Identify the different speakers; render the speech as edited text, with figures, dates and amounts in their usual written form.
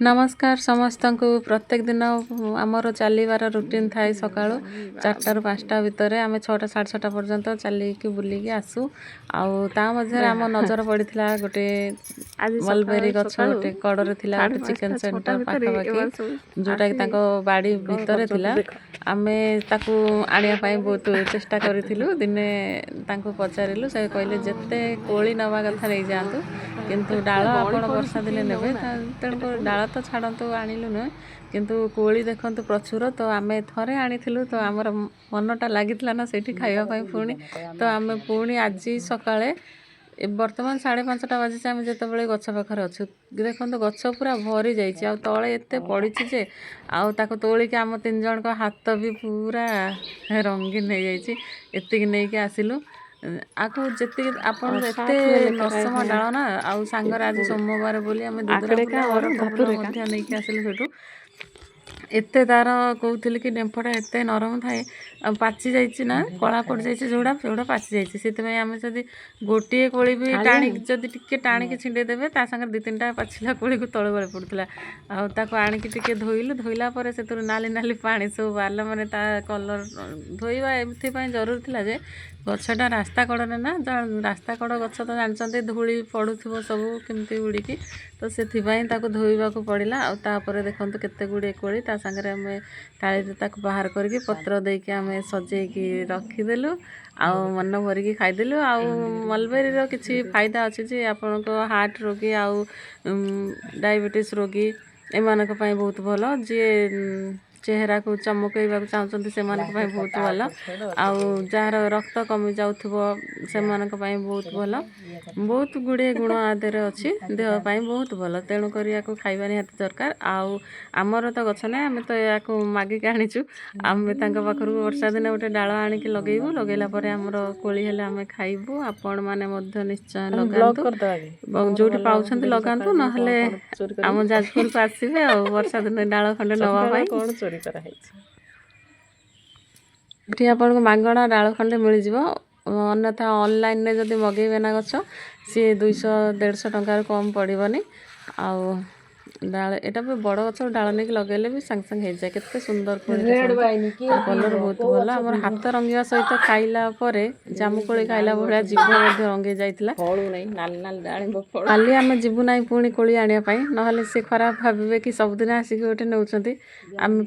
Speaker 1: नमस्कार समस्त को प्रत्येक दिन आमर चलवार रुटीन थाए सका 4टा ରୁ 5ଟା भितर आम 6टा 6:30 पर्यंत चलिकी बुलिकी आसू आउ आम नजर पड़ा गोटे मलबेरी गछ गोटे कड़े थिला गोटे चिकेन सेंटर पाखापाखि जोटा कि बाड़ी भितर थिला आमे ताकू आनिया पाई बहुत चेष्टा करूँ दिने पचारू से कहले जिते कोली नवा कथा नहीं जातु किंतु डाल आपण वर्षा दिले नेबे तेणुक डाल तो छाड़ू आणिलु नुहे किंतु कोली देखु प्रचुर तो आम थे आनी तो आमर मनटा लगी ना से खावाई पुणी तो आम पुणी आज सकाଳେ बर्तमान 5:30 बाजी आम जो गछ पाखे अच्छु देखो गछ पूरा भरी जाइए तले एत पड़ी जे आउ तोलिकी आम 3 जन का हाथ भी पूरा रंगीन हो जाती नहीं आसिलु आको जी आप नसम डाल ना आउ सांगर आज सोमवार बोली आम नहीं आसिलु से एते तार कहूली कि डेम्फटा एत नरम थाए पाची जाइए कला पड़ जाइए जोड़ा सेगुड़ा पाची जाइए आम जब गोटे कोली भी टाणी जदि टिके टाणी छिंडेदेवे सागर 2-3टा पाचिला कोली को तले बड़े पड़ूला आणिकी धोइलु धोइला से नाली नाली पानी सब बाहर माने कलर धोइबा एथपाई जरूरी थिला जे गछटा रास्ता कड़े ना रास्ता कड़ गछ तो जानते धूली पड़ुव सब केमती उड़ीकी तो से धोइबा को पड़ला आउे देखो केते गुड़े कोली सागर आम थाली बाहर करके पत्र देके आम सजेकी रखीदेलु आउ मन भरिकी खाईदेलु आउ मलबेरी किसी फायदा अच्छे जे आपण हार्ट रोगी आउ डायबिटीज रोगी एमानक पई बहुत भल जी चेहरा को चमकैवा चाहते से बहुत भल आउ जार रक्त कमी जाउथबो से बहुत भल बहुत गुड़े गुण आदि अच्छी देहपाई बहुत भल तेणुक खाइबा निहाती दरकार आउ आमर तो गछ ना आम तो या मागिक आनीचु आम पाखर वर्षा दिन गोटे डाल आणिकी लगेबू लगेला आमर कोली हेले आम खाइबू आपण माने निश्चय लगातु जो पाउछंती लगातु नहले आम जाजपुर को आसबे आ वर्षा दिन डाल खंडे नवा ये आपको मागणा डाल खंडे मिल अन्यथा ऑनलाइन रे जदि मगेबे ना गछ सी 200-150 टंका कम पड़बनी आउ डाल एटा भी बड़ गछ डाल नहीं लगेले भी सांग सांग हो जाए केते सुंदर कलर बहुत भल आम हाथ रंगिया सहित खाइला जामुकोली खाइला भाया जीव रंगे जाइला काली आम जीवु ना पुणी कोली आने ना सी खराब भावे कि सबुदिन आसिक गोटे नौकरी आम